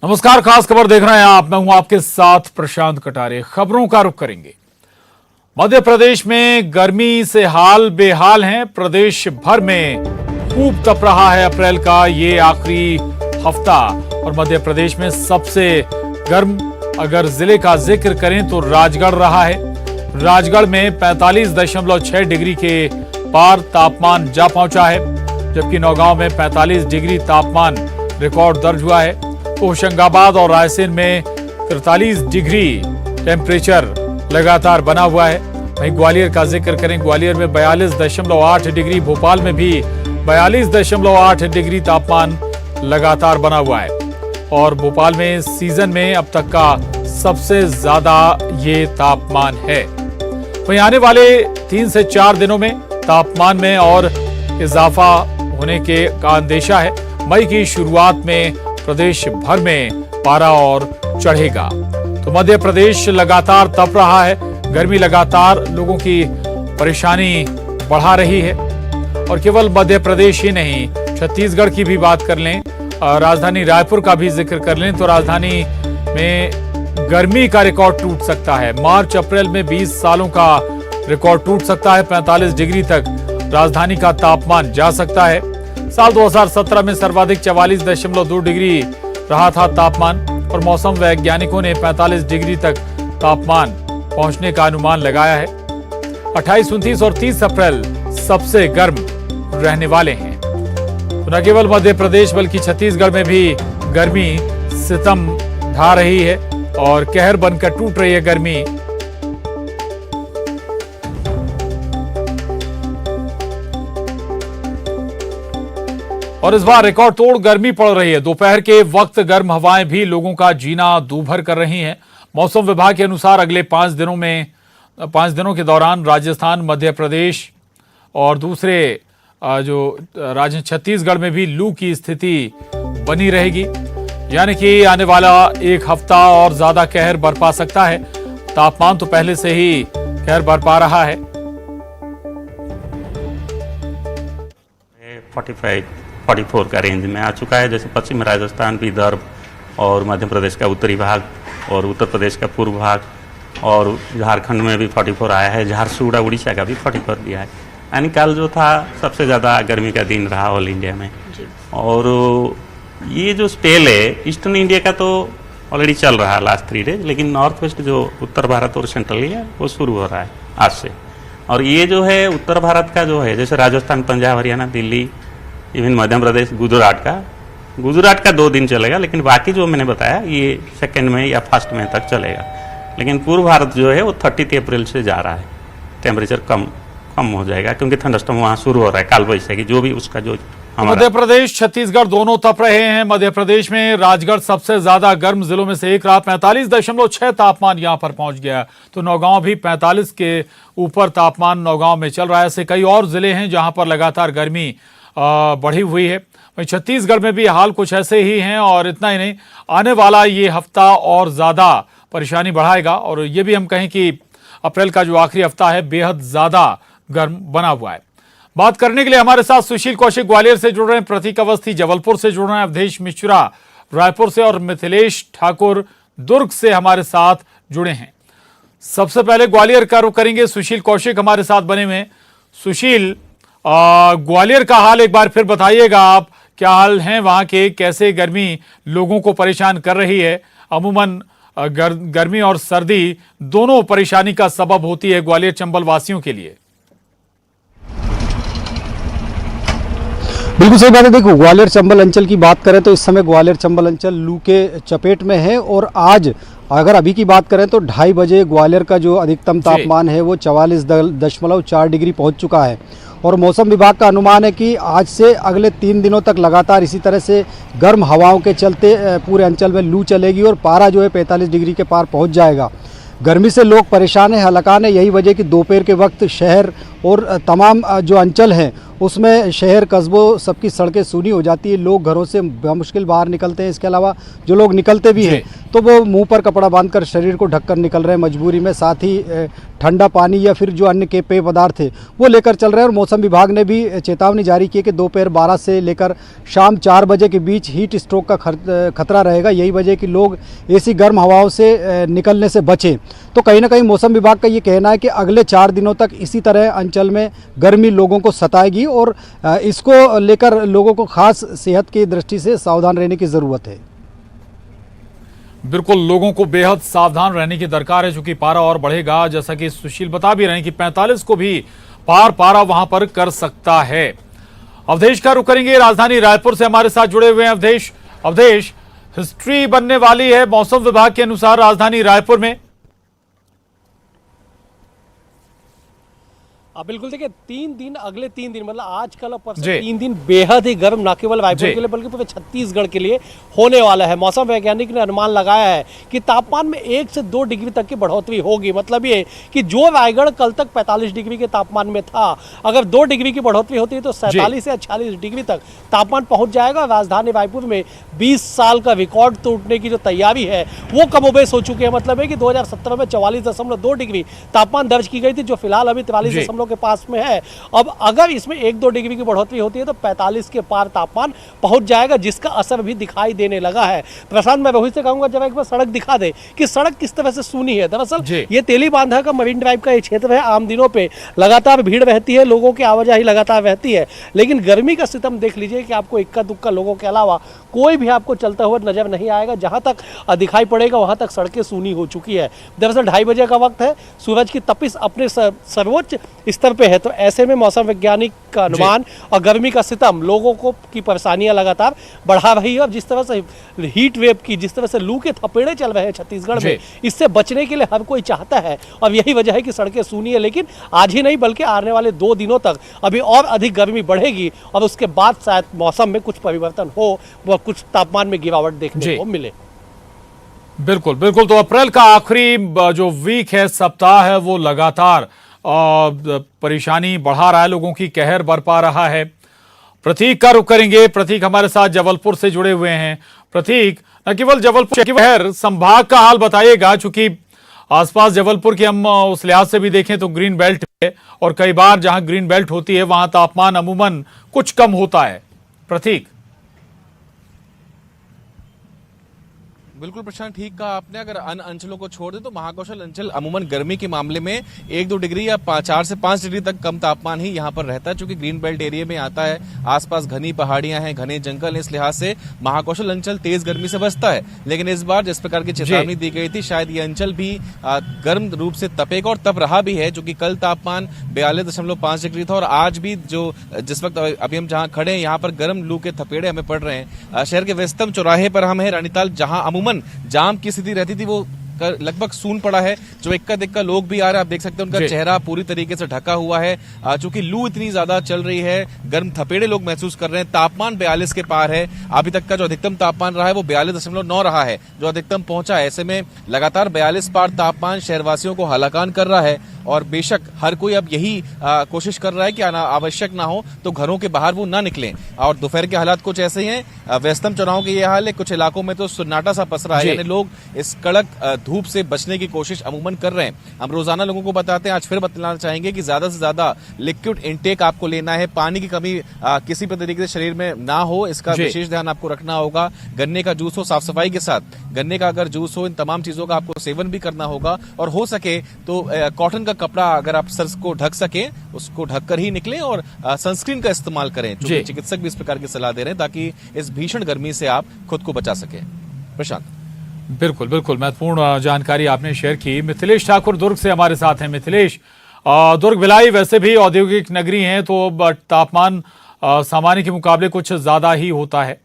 नमस्कार, खास खबर देख रहे हैं आप। मैं हूं आपके साथ प्रशांत कटारे। खबरों का रुख करेंगे। मध्य प्रदेश में गर्मी से हाल बेहाल हैं। प्रदेश भर में खूब तप रहा है अप्रैल का ये आखिरी हफ्ता। और मध्य प्रदेश में सबसे गर्म अगर जिले का जिक्र करें तो राजगढ़ रहा है। राजगढ़ में 45.6 डिग्री के पार तापमान जा पहुंचा है, जबकि नौगांव में 45 डिग्री तापमान रिकॉर्ड दर्ज हुआ है। होशंगाबाद और रायसेन में 43 डिग्री टेम्परेचर लगातार बना हुआ है। वहीं ग्वालियर का जिक्र करें, ग्वालियर में 42.8 डिग्री, भोपाल में भी 42.8 डिग्री तापमान लगातार बना हुआ है। और भोपाल में सीजन में अब तक का सबसे ज्यादा ये तापमान है। वहीं आने वाले 3 से 4 दिनों में तापमान में और इजाफा होने का अंदेशा है। मई की शुरुआत में प्रदेश भर में पारा और चढ़ेगा। तो मध्य प्रदेश लगातार तप रहा है। गर्मी लगातार लोगों की परेशानी बढ़ा रही है। और केवल मध्य प्रदेश ही नहीं, छत्तीसगढ़ की भी बात कर लें, राजधानी रायपुर का भी जिक्र कर लें तो राजधानी में गर्मी का रिकॉर्ड टूट सकता है। मार्च अप्रैल में 20 सालों का रिकॉर्ड टूट सकता है। 45 डिग्री तक राजधानी का तापमान जा सकता है। साल 2017 में सर्वाधिक 44.2 डिग्री रहा था तापमान। और मौसम वैज्ञानिकों ने 45 डिग्री तक तापमान पहुंचने का अनुमान लगाया है। 28, 29 और 30 अप्रैल सबसे गर्म रहने वाले हैं। तो न केवल मध्य प्रदेश बल्कि छत्तीसगढ़ में भी गर्मी सितम ढा रही है और कहर बनकर टूट रही है गर्मी। और इस बार रिकॉर्ड तोड़ गर्मी पड़ रही है। दोपहर के वक्त गर्म हवाएं भी लोगों का जीना दूभर कर रही हैं। मौसम विभाग के अनुसार अगले 5 दिनों के दौरान राजस्थान, मध्य प्रदेश और दूसरे जो राज्य छत्तीसगढ़ में भी लू की स्थिति बनी रहेगी। यानी कि आने वाला एक हफ्ता और ज्यादा कहर बरपा सकता है। तापमान तो पहले से ही कहर बरपा रहा है। 44 का रेंज में आ चुका है। जैसे पश्चिम राजस्थान, विदर्भ और मध्य प्रदेश का उत्तरी भाग और उत्तर प्रदेश का पूर्व भाग और झारखंड में भी 44 आया है। झारखंड, उड़ीसा का भी 44 दिया है। यानी कल जो था सबसे ज़्यादा गर्मी का दिन रहा ऑल इंडिया में। और ये जो स्पेल है ईस्टर्न इंडिया का तो ऑलरेडी चल रहा है लास्ट 3 डेज, लेकिन नॉर्थ वेस्ट जो उत्तर भारत और सेंट्रल है वो शुरू हो रहा है आज से। और ये जो है उत्तर भारत का जो है, जैसे राजस्थान, पंजाब, हरियाणा, दिल्ली, इवन मध्य प्रदेश, गुजरात का 2 दिन चलेगा। लेकिन बाकी जो मैंने बताया ये 2 मई या 1 मई तक चलेगा। लेकिन पूर्व भारत जो है वो 30 अप्रैल से जा रहा है। टेम्परेचर कम हो जाएगा क्योंकि थंडरस्टॉर्म वहाँ शुरू हो रहा है, काल वैसाखी जो भी उसका जो मध्य प्रदेश, छत्तीसगढ़ दोनों तप रहे हैं। मध्य प्रदेश में राजगढ़ सबसे ज्यादा गर्म जिलों में से एक रहा। 45.6 तापमान यहां पर पहुंच गया। तो नौगांव भी 45 के ऊपर तापमान नौगांव में चल रहा है। ऐसे कई और जिले हैं जहां पर लगातार गर्मी बढ़ी हुई है। वहीं छत्तीसगढ़ में भी हाल कुछ ऐसे ही हैं। और इतना ही नहीं, आने वाला ये हफ्ता और ज्यादा परेशानी बढ़ाएगा। और ये भी हम कहें कि अप्रैल का जो आखिरी हफ्ता है बेहद ज्यादा गर्म बना हुआ है। बात करने के लिए हमारे साथ सुशील कौशिक ग्वालियर से जुड़ रहे हैं, प्रतीक अवस्थी जबलपुर से जुड़ रहे हैं, अवधेश मिश्रा रायपुर से और मिथिलेश ठाकुर दुर्ग से हमारे साथ जुड़े हैं। सबसे पहले ग्वालियर का रुख करेंगे। सुशील कौशिक हमारे साथ बने हुए हैं। सुशील, ग्वालियर का हाल एक बार फिर बताइएगा आप, क्या हाल है वहां के, कैसे गर्मी लोगों को परेशान कर रही है? अमूमन गर्मी और सर्दी दोनों परेशानी का सबब होती है ग्वालियर चंबल वासियों के लिए। बिल्कुल सही बात है। देखो, ग्वालियर चंबल अंचल की बात करें तो इस समय ग्वालियर चंबल अंचल लू के चपेट में है। और आज अगर अभी की बात करें तो 2:30 बजे ग्वालियर का जो अधिकतम तापमान है वो 44.4 डिग्री पहुंच चुका है। और मौसम विभाग का अनुमान है कि आज से अगले 3 दिनों तक लगातार इसी तरह से गर्म हवाओं के चलते पूरे अंचल में लू चलेगी और पारा जो है 45 डिग्री के पार पहुंच जाएगा। गर्मी से लोग परेशान हैं, हलाकान है। यही वजह कि दोपहर के वक्त शहर और तमाम जो अंचल हैं उसमें शहर कस्बों सबकी सड़कें सूनी हो जाती है, लोग घरों से मुश्किल बाहर निकलते हैं। इसके अलावा जो लोग निकलते भी हैं तो वो मुंह पर कपड़ा बांधकर शरीर को ढककर निकल रहे हैं मजबूरी में, साथ ही ठंडा पानी या फिर जो अन्य के पेय पदार्थ थे वो लेकर चल रहे हैं। और मौसम विभाग ने भी चेतावनी जारी की है कि दोपहर 12 से लेकर शाम 4 बजे के बीच हीट स्ट्रोक का खतरा रहेगा। यही वजह कि लोग ऐसी गर्म हवाओं से निकलने से बचें। तो कहीं ना कहीं मौसम विभाग का ये कहना है कि अगले 4 दिनों तक इसी तरह अंचल में गर्मी लोगों को सताएगी और इसको लेकर लोगों को खास सेहत की दृष्टि से सावधान रहने की ज़रूरत है। बिल्कुल, लोगों को बेहद सावधान रहने की दरकार है, क्योंकि पारा और बढ़ेगा। जैसा कि सुशील बता भी रहे हैं कि 45 को भी पारा वहां पर कर सकता है। अवधेश का रुख करेंगे, राजधानी रायपुर से हमारे साथ जुड़े हुए हैं अवधेश, हिस्ट्री बनने वाली है मौसम विभाग के अनुसार राजधानी रायपुर में। बिल्कुल, देखिए 3 दिन, अगले 3 दिन मतलब आज कल और परसों 3 दिन बेहद ही गर्म न केवल रायपुर के लिए बल्कि पूरे छत्तीसगढ़ के लिए होने वाला है। मौसम वैज्ञानिक ने अनुमान लगाया है कि तापमान में 1 से 2 डिग्री तक की बढ़ोतरी होगी। मतलब ये कि जो रायगढ़ कल तक 45 डिग्री के तापमान में था, अगर 2 डिग्री की बढ़ोतरी होती है तो 47 या 46 डिग्री तक तापमान पहुंच जाएगा। राजधानी रायपुर में 20 साल का रिकॉर्ड तोड़ने की जो तैयारी है वो कमोबेश हो चुकी है। मतलब है कि 2017 में 44.2 डिग्री तापमान दर्ज की गई थी, जो फिलहाल अभी 43 के पास में है। अब अगर इसमें 1-2 डिग्री की बढ़ोतरी होती है तो 45 के पार तापमान पहुंच जाएगा, जिसका असर भी दिखाई देने लगा है। प्रशांत, मैं रोहित से कहूंगा जब एक बार सड़क दिखा दे कि सड़क किस तरह से सूनी है। दरअसल ये तेली बांधा का मरीन ड्राइव का ये क्षेत्र है। आम दिनों पे लगातार भीड़ रहती है, लोगों की आवाजाही लगातार रहती है, लेकिन गर्मी का सितम देख लीजिए कि आपको इक्का दुक्का लोगों के अलावा कोई भी आपको चलता हुआ नजर नहीं आएगा। जहां तक दिखाई पड़ेगा वहां तक सड़कें सूनी हो चुकी है। दरअसल 2:30 बजे का वक्त है, सूरज की तपिश अपने सर्वोच्च स्तर पे है, तो ऐसे में मौसम वैज्ञानिक का अनुमान और गर्मी का सितम लोगों को की परेशानियां लगातार बढ़ा रही है। और जिस तरह से हीट वेव की, जिस तरह से लू के थपेड़े चल रहे हैं छत्तीसगढ़ में, इससे बचने के लिए हर कोई चाहता है और यही वजह है कि सड़कें सूनी है। लेकिन आज ही नहीं बल्कि आने वाले 2 दिनों तक अभी और अधिक गर्मी बढ़ेगी और उसके बाद शायद मौसम में कुछ परिवर्तन हो, व कुछ तापमान में गिरावट देखने को मिले। बिल्कुल बिल्कुल, तो अप्रैल का आखिरी जो वीक है, सप्ताह है, वो लगातार परेशानी बढ़ा रहा है, लोगों की कहर बरपा रहा है। प्रतीक का रुख करेंगे। प्रतीक हमारे साथ जबलपुर से जुड़े हुए हैं। प्रतीक, न केवल जबलपुर की कहर, संभाग का हाल बताइएगा, चूंकि आसपास जबलपुर की हम उस लिहाज से भी देखें तो ग्रीन बेल्ट है और कई बार जहां ग्रीन बेल्ट होती है वहां तापमान अमूमन कुछ कम होता है। प्रतीक। बिल्कुल प्रशांत, ठीक कहा आपने। अगर अन्य अंचलों को छोड़ दे तो महाकौशल अंचल अमूमन गर्मी के मामले में 1-2 डिग्री या 4 से 5 डिग्री तक कम तापमान ही यहाँ पर रहता है, क्योंकि ग्रीन बेल्ट एरिया में आता है। आसपास घनी पहाड़ियां हैं, घने जंगल, इस लिहाज से महाकौशल अंचल तेज गर्मी से बचता है। लेकिन इस बार जिस प्रकार की चेतावनी दी गई थी, शायद ये अंचल भी गर्म रूप से तपेगा और तप रहा भी है, क्योंकि कल तापमान 42.5 डिग्री था और आज भी जो जिस वक्त अभी हम जहाँ खड़े हैं यहाँ पर गर्म लू के थपेड़े हमें पड़ रहे हैं। शहर के व्यस्तम चौराहे पर हम है रानीताल, जहां अमूमन जाम की स्थिति रहती थी वो लगभग सून पड़ा है। जो इक्का दिक्का लोग भी आ रहे हैं, आप देख सकते हैं उनका चेहरा पूरी तरीके से ढका हुआ है। चूंकि लू इतनी ज्यादा चल रही है, गर्म थपेड़े लोग महसूस कर रहे हैं। तापमान 42 के पार है। अभी तक का जो अधिकतम तापमान रहा है वो 42.9 रहा है, जो अधिकतम पहुंचा है। ऐसे में लगातार 42 पार तापमान शहरवासियों को हलाकान कर रहा है और बेशक हर कोई अब यही कोशिश कर रहा है कि आवश्यक ना हो तो घरों के बाहर वो ना निकलें। और दोपहर के हालात कुछ ऐसे ही हैं। व्यस्तम चौराहों के ये हाल है, कुछ इलाकों में तो सन्नाटा सा पसरा है, यानी लोग इस कड़क धूप से बचने की कोशिश अमूमन कर रहे हैं। हम रोजाना लोगों को बताते हैं, आज फिर बताना चाहेंगे कि ज्यादा से ज्यादा लिक्विड इंटेक आपको लेना है। पानी की कमी किसी भी तरीके से शरीर में ना हो, इसका विशेष ध्यान आपको रखना होगा। गन्ने का जूस हो साफ सफाई के साथ, गन्ने का अगर जूस हो, इन तमाम चीजों का आपको सेवन भी करना होगा। और हो सके तो कॉटन का कपड़ा, अगर आप सर को ढक सके उसको ढककर ही निकलें और सनस्क्रीन का इस्तेमाल करें। चूंकि चिकित्सक भी इस प्रकार की सलाह दे रहे हैं ताकि इस भीषण गर्मी से आप खुद को बचा सके। प्रशांत। बिल्कुल बिल्कुल, महत्वपूर्ण जानकारी आपने शेयर की। मिथिलेश ठाकुर दुर्ग से हमारे साथ हैं। मिथिलेश, दुर्ग भिलाई वैसे भी औद्योगिक नगरी है, तो तापमान सामान्य के मुकाबले कुछ ज्यादा ही होता है।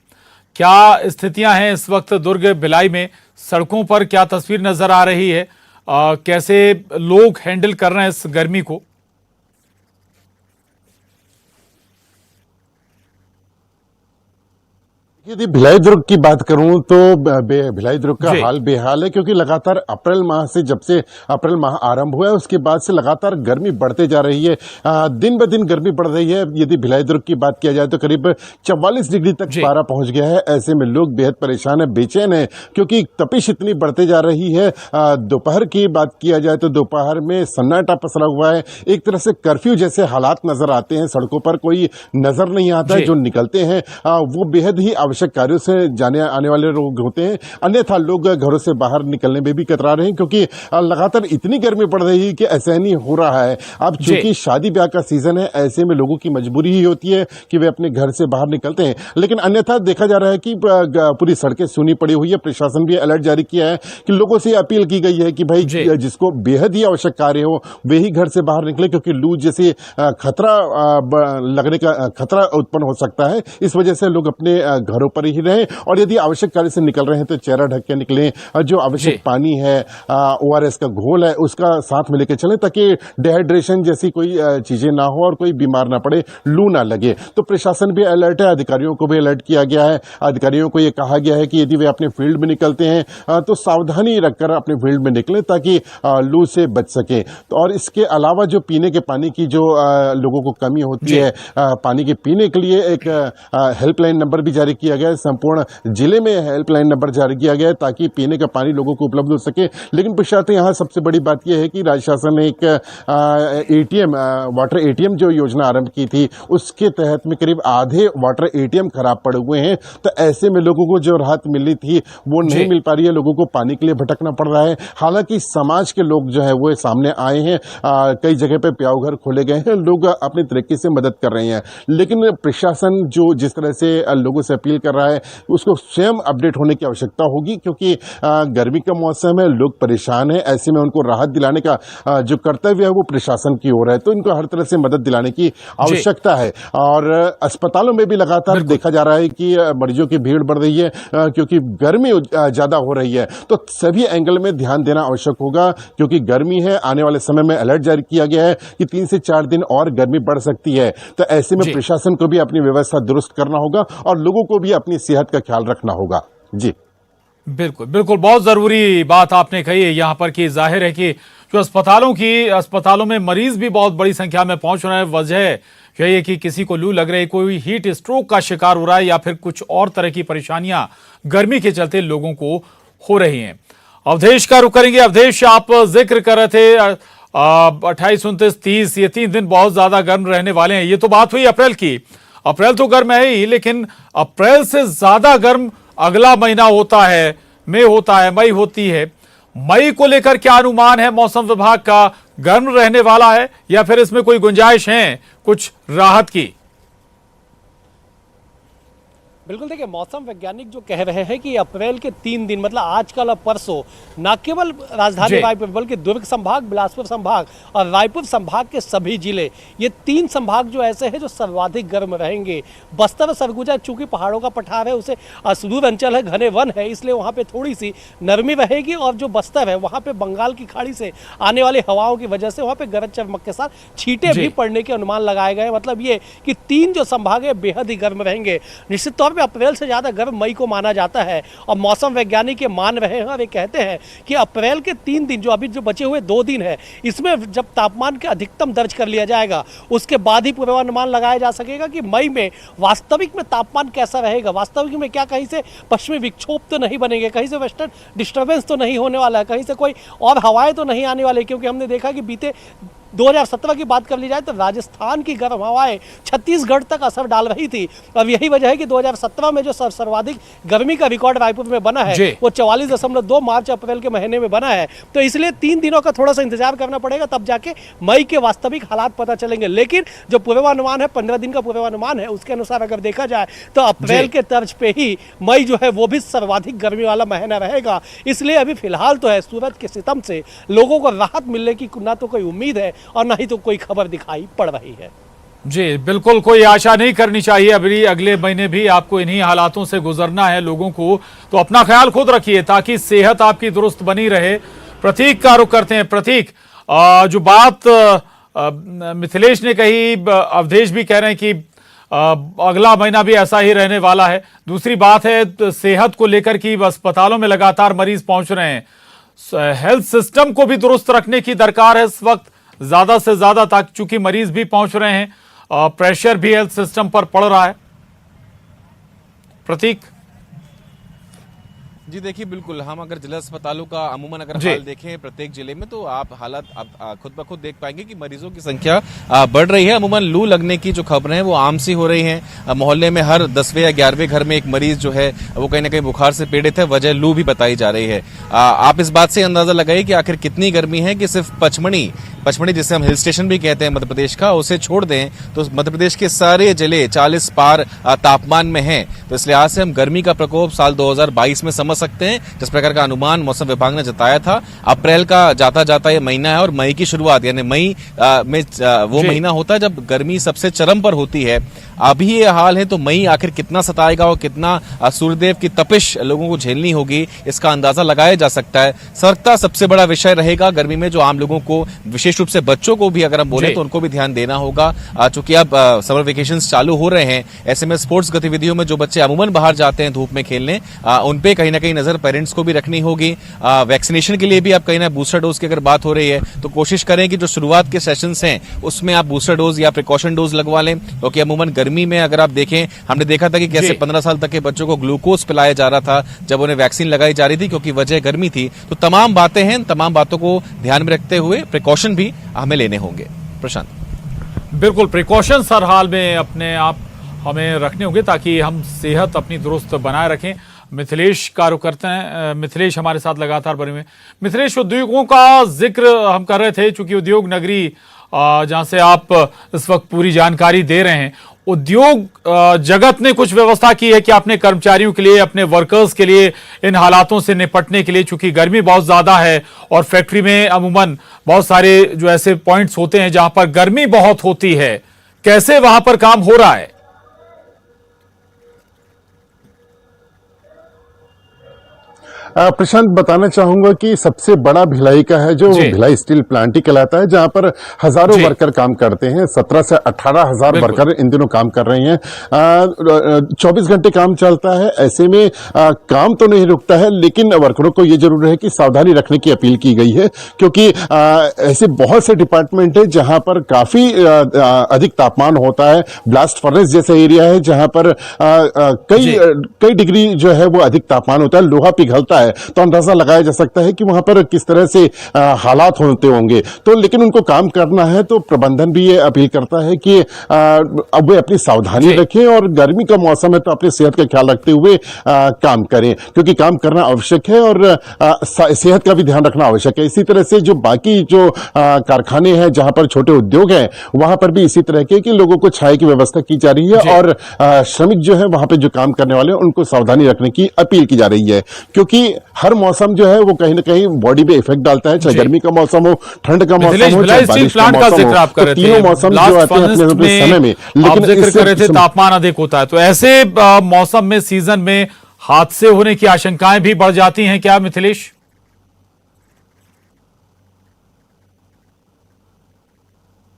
क्या स्थितियां हैं इस वक्त दुर्ग भिलाई में? सड़कों पर क्या तस्वीर नजर आ रही है? कैसे लोग हैंडल कर रहे हैं इस गर्मी को? यदि भिलाई दुर्ग की बात करूं तो भिलाई दुर्ग का जी। हाल बेहाल है, क्योंकि लगातार अप्रैल माह से, जब से अप्रैल माह आरंभ हुआ है उसके बाद से लगातार गर्मी बढ़ते जा रही है। दिन ब दिन गर्मी बढ़ रही है। यदि भिलाई दुर्ग की बात किया जाए तो करीब 44 डिग्री तक जी। पारा पहुंच गया है। ऐसे में लोग बेहद परेशान है, बेचैन है, क्योंकि तपिश इतनी बढ़ते जा रही है। दोपहर की बात किया जाए तो दोपहर में सन्नाटा पसरा हुआ है। एक तरह से कर्फ्यू जैसे हालात नजर आते हैं। सड़कों पर कोई नजर नहीं आता है। जी। जो निकलते हैं वो बेहद ही आवश्यक कार्यों से जाने आने वाले लोग होते हैं, अन्यथा लोग घरों से बाहर निकलने में भी कतरा रहे हैं, क्योंकि लगातार इतनी गर्मी पड़ रही है कि असहनीय हो रहा है। अब चूंकि शादी ब्याह का सीजन है, ऐसे में लोगों की मजबूरी ही होती है कि वे अपने घर से बाहर निकलते हैं, लेकिन अन्यथा देखा जा रहा है कि पूरी सड़कें सूनी पड़ी हुई है। प्रशासन भी अलर्ट जारी किया है कि लोगों से अपील की गई है कि भाई जिसको बेहद ही आवश्यक कार्य हो वे ही घर से बाहर निकले, क्योंकि लू जैसे खतरा लगने का खतरा उत्पन्न हो सकता है। इस वजह से लोग अपने घरों पर ही रहें, और यदि आवश्यक कार्य से निकल रहे हैं तो चेहरा ढक के निकलें। जो आवश्यक पानी है, ORS का घोल है, उसका साथ में लेकर चलें, ताकि डिहाइड्रेशन जैसी कोई चीजें ना हो और कोई बीमार ना पड़े, लू ना लगे। तो प्रशासन भी अलर्ट है, अधिकारियों को भी अलर्ट किया गया है। अधिकारियों को यह कहा गया है कि यदि वे अपने फील्ड में निकलते हैं तो सावधानी रखकर अपने फील्ड में निकलें, ताकि लू से बच सके। तो और इसके अलावा जो पीने के पानी की जो लोगों को कमी होती है, पानी के पीने के लिए एक हेल्पलाइन नंबर भी जारी किया गया है। संपूर्ण जिले में हेल्पलाइन नंबर जारी किया गया है, ताकि पीने का पानी लोगों को उपलब्ध हो सके। लेकिन प्रशासन यहाँ सबसे बड़ी बात यह है कि राज्य शासन ने एक ATM वाटर ATM जो योजना आरंभ की थी, उसके तहत में करीब आधे वाटर ATM खराब पड़े हुए हैं। तो ऐसे में लोगों को जो राहत मिलनी थी वो नहीं मिल पा रही है। लोगों को पानी के लिए भटकना पड़ रहा है। हालांकि समाज के लोग जो है वो सामने आए हैं, कई जगह पे प्याऊ घर खोले गए हैं, लोग अपने तरीके से मदद कर रहे हैं। लेकिन प्रशासन जो जिस तरह से लोगों से अपील कर रहा है, उसको स्वयं अपडेट होने की आवश्यकता होगी, क्योंकि गर्मी का मौसम है, लोग परेशान हैं। ऐसे में उनको राहत दिलाने का जो कर्तव्य है वो प्रशासन की ओर है। तो इनको हर तरह से मदद दिलाने की आवश्यकता है। और अस्पतालों में भी लगातार देखा जा रहा है कि मरीजों की भीड़ बढ़ रही है, क्योंकि गर्मी ज्यादा हो रही है। तो सभी एंगल में ध्यान देना आवश्यक होगा, क्योंकि गर्मी है। आने वाले समय में अलर्ट जारी किया गया है कि 3 से 4 दिन और गर्मी बढ़ सकती है। तो ऐसे में प्रशासन को भी अपनी व्यवस्था दुरुस्त करना होगा और लोगों को भी अपनी सेहत का ख्याल रखना होगा। जी बिल्कुल बिल्कुल, बहुत जरूरी बात आपने कही है यहाँ पर कि जाहिर है कि जो अस्पतालों में मरीज भी बहुत बड़ी संख्या में पहुंच रहे हैं। वजह यही है कि किसी को लू लग रही, कोई हीट स्ट्रोक का शिकार हो रहा है, या फिर कुछ और तरह की परेशानियां गर्मी के चलते लोगों को हो रही हैं। अवधेश का रुख करेंगे। अवधेश, आप जिक्र कर रहे थे 28, 29, 30 ये 3 दिन बहुत ज्यादा गर्म रहने वाले हैं। ये तो बात हुई अप्रैल की। अप्रैल तो गर्म है ही, लेकिन अप्रैल से ज्यादा गर्म अगला महीना होता है, मई होता है, मई होती है। मई को लेकर क्या अनुमान है मौसम विभाग का? गर्म रहने वाला है या फिर इसमें कोई गुंजाइश है कुछ राहत की? बिल्कुल, देखिए मौसम वैज्ञानिक जो कह रहे हैं कि अप्रैल के 3 दिन मतलब आज कल और परसों न केवल राजधानी रायपुर बल्कि दुर्ग संभाग, बिलासपुर संभाग और रायपुर संभाग के सभी जिले, ये 3 संभाग जो ऐसे हैं जो सर्वाधिक गर्म रहेंगे। बस्तर और सरगुजा चूंकि पहाड़ों का पठार है, उसे सुदूर अंचल है, घने वन है, इसलिए वहाँ पे थोड़ी सी नरमी रहेगी। और जो बस्तर है वहाँ पे बंगाल की खाड़ी से आने वाली हवाओं की वजह से वहाँ पे गरज चमक के साथ छींटे भी पड़ने के अनुमान लगाए गए। मतलब ये कि 3 जो संभाग है बेहद ही गर्म रहेंगे। निश्चित तौर अप्रैल से ज्यादा गर्म मई को माना जाता है, और मौसम वैज्ञानिक ये मान रहे हैं और ये कहते हैं कि अप्रैल के 3 दिन जो अभी जो बचे हुए 2 दिन है, इसमें जब तापमान के अधिकतम दर्ज कर लिया जाएगा उसके बाद ही पूर्वानुमान लगाया जा सकेगा कि मई में वास्तविक में तापमान कैसा रहेगा। वास्तविक में क्या कहीं से पश्चिमी विक्षोभ तो नहीं बनेंगे, कहीं से वेस्टर्न डिस्टर्बेंस तो नहीं होने वाला है, कहीं से कोई और हवाएं तो नहीं आने वाली, क्योंकि हमने देखा कि बीते 2017 की बात कर ली जाए तो राजस्थान की गर्म हवाएं छत्तीसगढ़ तक असर डाल रही थी। अब यही वजह है कि 2017 में जो सर्वाधिक गर्मी का रिकॉर्ड रायपुर में बना है वो 44.2 मार्च अप्रैल के महीने में बना है। तो इसलिए 3 दिनों का थोड़ा सा इंतजार करना पड़ेगा, तब जाके मई के वास्तविक हालात पता चलेंगे। लेकिन जो पूर्वानुमान है, 15 दिन का पूर्वानुमान है, उसके अनुसार अगर देखा जाए तो अप्रैल के तर्ज पे ही मई जो है वो भी सर्वाधिक गर्मी वाला महीना रहेगा। इसलिए अभी फिलहाल तो है सूरज के सितम से लोगों को राहत मिलने की ना तो कोई उम्मीद है और ना ही तो कोई खबर दिखाई पड़ रही है। जी बिल्कुल, कोई आशा नहीं करनी चाहिए। अभी अगले महीने भी आपको इन्हीं हालातों से गुजरना है लोगों को, तो अपना ख्याल खुद रखिए ताकि सेहत आपकी दुरुस्त बनी रहे। प्रतीक का रुख करते हैं। प्रतीक, जो बात मिथिलेश ने कही, अवधेश भी कह रहे हैं कि अगला महीना भी ऐसा ही रहने वाला है। दूसरी बात है तो सेहत को लेकर की अस्पतालों में लगातार मरीज पहुंच रहे हैं। हेल्थ सिस्टम को भी दुरुस्त रखने की दरकार है इस वक्त ज्यादा से ज्यादा, ताकि चूंकि मरीज भी पहुंच रहे हैं, प्रेशर भी हेल्थ सिस्टम पर पड़ रहा है। प्रतीक जी देखिए, बिल्कुल हम अगर जिला अस्पतालों का अमूमन अगर हाल देखें प्रत्येक जिले में, तो आप हालात आप खुद ब खुद देख पाएंगे कि मरीजों की संख्या बढ़ रही है। अमूमन लू लगने की जो खबरें हैं वो आम सी हो रही हैं। मोहल्ले में हर 10वें या 11वें घर में एक मरीज जो है वो कहीं ना कहीं बुखार से पीड़ित है, वजह लू भी बताई जा रही है। आप इस बात से अंदाजा लगाइए कि आखिर कितनी गर्मी है कि सिर्फ पचमढ़ी जिसे हम हिल स्टेशन भी कहते हैं मध्य प्रदेश का, उसे छोड़ दें तो मध्य प्रदेश के सारे जिले 40 पार तापमान में हैं। तो इस लिहाज से हम गर्मी का प्रकोप साल 2022 में समझ सकते हैं, जिस प्रकार का अनुमान मौसम विभाग ने जताया था। अप्रैल का जाता जाता ये महीना है और मई की शुरुआत, यानी मई में वो महीना होता है जब गर्मी सबसे चरम पर होती है। अभी ये हाल है तो मई आखिर कितना सताएगा और कितना सूर्यदेव की तपिश लोगों को झेलनी होगी, इसका अंदाजा लगाया जा सकता है। सतर्कता सबसे बड़ा विषय रहेगा गर्मी में, जो आम लोगों को, विशेष रूप से बच्चों को भी अगर हम बोले तो उनको भी ध्यान देना होगा। चूंकि अब समर वेकेशंस चालू हो रहे हैं, ऐसे में स्पोर्ट्स गतिविधियों में जो बच्चे अमूमन बाहर जाते हैं धूप में खेलने, उन पे कहीं ना कहीं नजर पेरेंट्स को भी रखनी होगी। वैक्सीनेशन के लिए भी अब कहीं ना बूस्टर डोज की अगर बात हो रही है तो कोशिश करें कि जो शुरुआत के सेशंस हैं उसमें आप बूस्टर डोज या प्रिकॉशन डोज लगवा लें, क्योंकि अमूमन गर्मी में अगर आप देखें, हमने देखा था कि कैसे 15 साल तक के बच्चों को ग्लूकोज पिलाया जा रहा था जब उन्हें वैक्सीन लगाई जा रही थी, क्योंकि वजह गर्मी थी। तो तमाम बातें हैं, तमाम बातों को ध्यान में रखते हुए प्रिकॉशन भी हमें लेने होंगे। प्रशांत, बिल्कुल प्रिकॉशंस हर हाल में अपने आप हमें रखने होंगे ताकि हम सेहत अपनी दुरुस्त बनाए रखें। मिथिलेश कार्य करते हैं, मिथिलेश हमारे साथ लगातार बने हुए। मिथिलेश, उद्योगों का जिक्र हम कर रहे थे, चूंकि उद्योग नगरी जहां से आप इस वक्त पूरी जानकारी दे रहे हैं, उद्योग जगत ने कुछ व्यवस्था की है कि अपने कर्मचारियों के लिए, अपने वर्कर्स के लिए, इन हालातों से निपटने के लिए, चूंकि गर्मी बहुत ज्यादा है और फैक्ट्री में अमूमन बहुत सारे जो ऐसे पॉइंट्स होते हैं जहां पर गर्मी बहुत होती है, कैसे वहां पर काम हो रहा है? प्रशांत, बताना चाहूंगा कि सबसे बड़ा भिलाई का है जो भिलाई स्टील प्लांट ही कहलाता है, जहां पर हजारों वर्कर काम करते हैं। 17 से 18 हजार वर्कर इन दिनों काम कर रहे हैं। 24 घंटे काम चलता है। ऐसे में काम तो नहीं रुकता है, लेकिन वर्करों को ये जरूर है कि सावधानी रखने की अपील की गई है, क्योंकि ऐसे बहुत से डिपार्टमेंट है जहां पर काफी अधिक तापमान होता है। ब्लास्ट फर्नेस जैसा एरिया है जहां पर कई डिग्री जो है वो अधिक तापमान होता है, लोहा पिघलता है। तो अंदाजा लगाया जा सकता है कि वहां पर किस तरह से हालात होते होंगे। तो लेकिन उनको काम करना है, तो प्रबंधन भी ये अपील करता है कि अब वे अपनी सावधानी रखें और गर्मी का मौसम है तो अपनी सेहत का ख्याल रखते हुए काम करें, क्योंकि काम करना आवश्यक है और सेहत का भी ध्यान रखना आवश्यक है। इसी तरह से जो बाकी जो कारखाने हैं, जहां पर छोटे उद्योग हैं, वहां पर भी इसी तरह के कि लोगों को छाया की व्यवस्था की जा रही है और श्रमिक जो है वहां पर जो काम करने वाले हैं उनको सावधानी रखने की अपील की जा रही है, क्योंकि हर मौसम जो है वो कहीं ना कहीं बॉडी पे इफेक्ट डालता है, चाहे गर्मी का मौसम हो, ठंड का मौसम हो, चाहे बारिश का मौसम हो। तो तीनों मौसम जो आते हैं अपने अपने समय में, लेकिन जिक्र कर रहे थे तापमान अधिक होता है, तो ऐसे मौसम में, सीजन में हादसे होने की आशंकाएं भी बढ़ जाती हैं क्या मिथिलेश?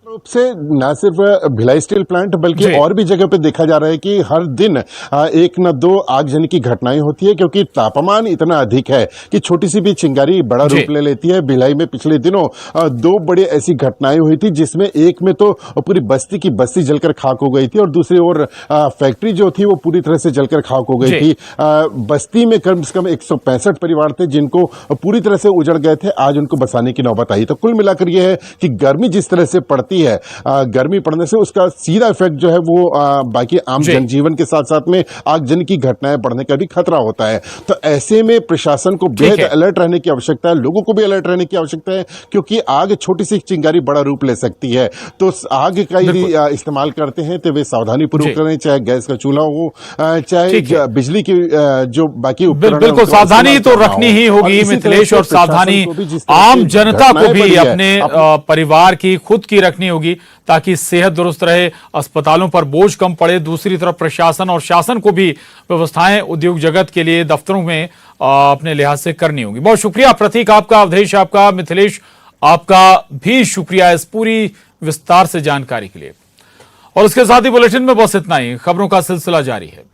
रूप से न सिर्फ भिलाई स्टील प्लांट बल्कि और भी जगह पे देखा जा रहा है कि हर दिन एक न दो आगजनी की घटनाएं होती है, क्योंकि तापमान इतना अधिक है कि छोटी सी भी चिंगारी बड़ा रूप ले लेती है। भिलाई में पिछले दिनों 2 बड़ी ऐसी घटनाएं हुई थी, जिसमें एक में तो पूरी बस्ती की बस्ती जलकर खाक हो गई थी और दूसरी ओर फैक्ट्री जो थी वो पूरी तरह से जलकर खाक हो गई थी। बस्ती में कम से कम 165 परिवार थे जिनको पूरी तरह से उजड़ गए थे, आज उनको बसाने की नौबत आई। तो कुल मिलाकर यह है कि गर्मी जिस तरह से पड़ती है, गर्मी पड़ने से उसका सीधा इफेक्ट जो है वो बाकी आम जनजीवन के साथ साथ में आगजनी की घटनाएं बढ़ने का भी खतरा होता है। तो ऐसे में प्रशासन को बेहद अलर्ट रहने की आवश्यकता है, लोगों को भी अलर्ट रहने की आवश्यकता है, क्योंकि आग छोटी सी चिंगारी बड़ा रूप ले सकती है। तो आग का यदि इस्तेमाल करते हैं तो वे सावधानी पूर्वक करें, चाहे गैस का चूल्हा हो, चाहे बिजली की जो बाकी उपकरण, बिल्कुल सावधानी तो रखनी ही होगी मिथिलेश, और सावधानी आम जनता को भी अपने परिवार की, खुद की रखनी होगी ताकि सेहत दुरुस्त रहे, अस्पतालों पर बोझ कम पड़े। दूसरी तरफ प्रशासन और शासन को भी व्यवस्थाएं उद्योग जगत के लिए दफ्तरों में अपने लिहाज से करनी होगी। बहुत शुक्रिया प्रतीक आपका, अवधेश आपका, मिथिलेश आपका भी शुक्रिया इस पूरी विस्तार से जानकारी के लिए। और इसके साथ ही बुलेटिन में बस इतना ही। खबरों का सिलसिला जारी है।